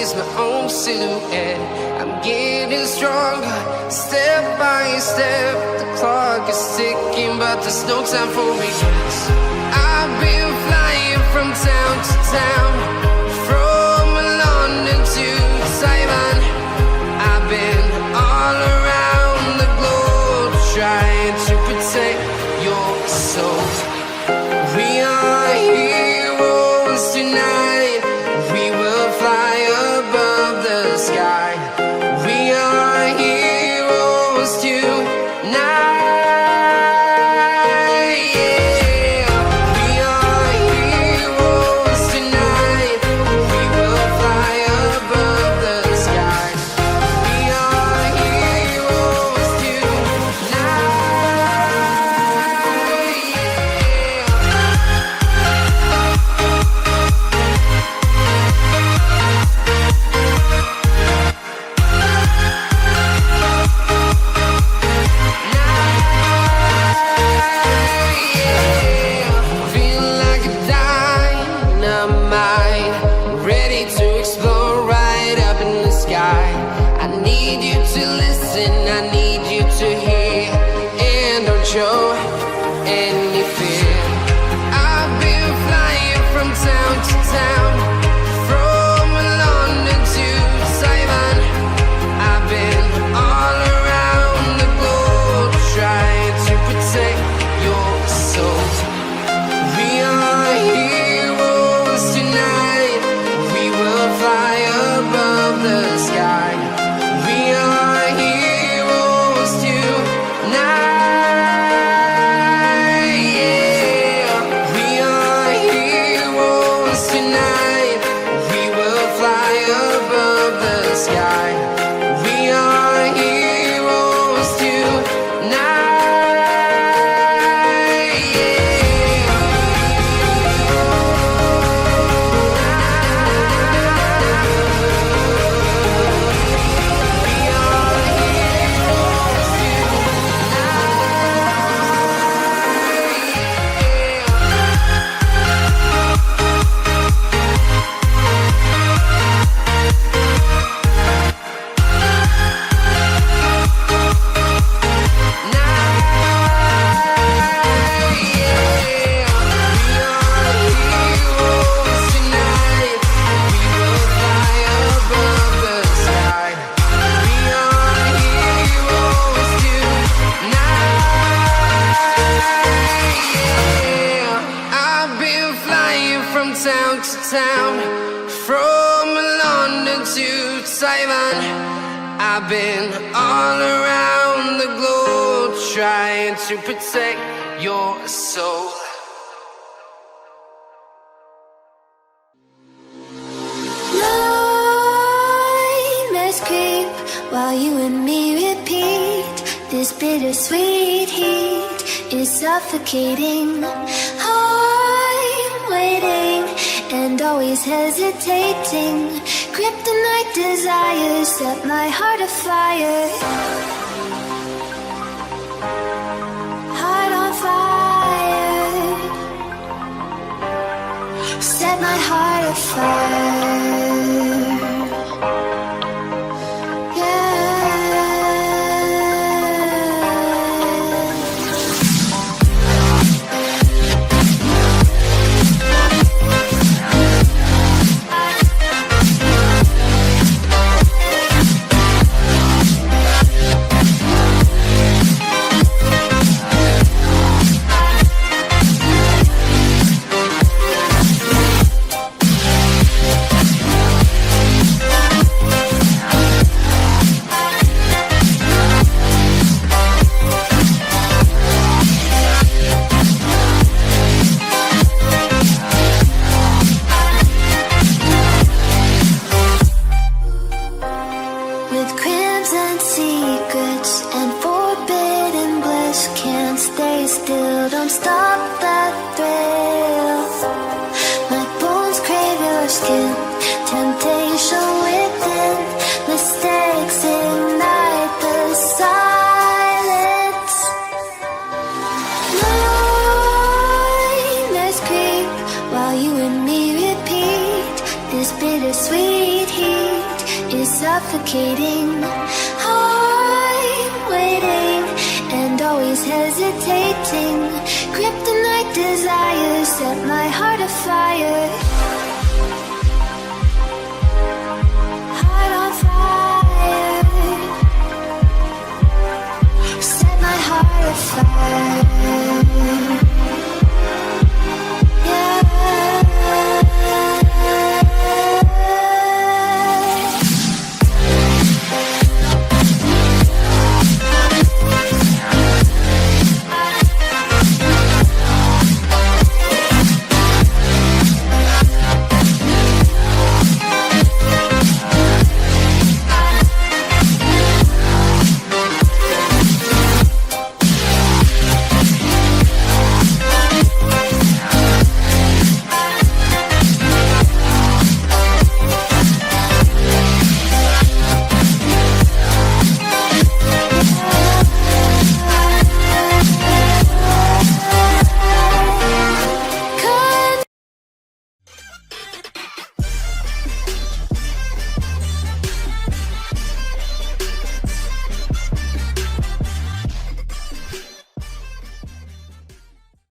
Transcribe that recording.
notice my own silhouette. I'm getting stronger, step by step. The clock is ticking, but there's no time for me. I've been flying from town to town, from London to Taiwan. I've been all around the globe, trying to protect your soul. We are heroes tonight. We will fly above the sky. We are heroes tonight. I've been all around the globe, trying to protect your soul. Nightmares creep while you and me repeat. This bittersweet heat is suffocating. I'm waiting and always hesitating. Kryptonite desires set my heart afire. Heart on fire. Set my heart afire. Bittersweet heat me suffocating. I'm waiting and always hesitating. Kryptonite desires set my heart afire.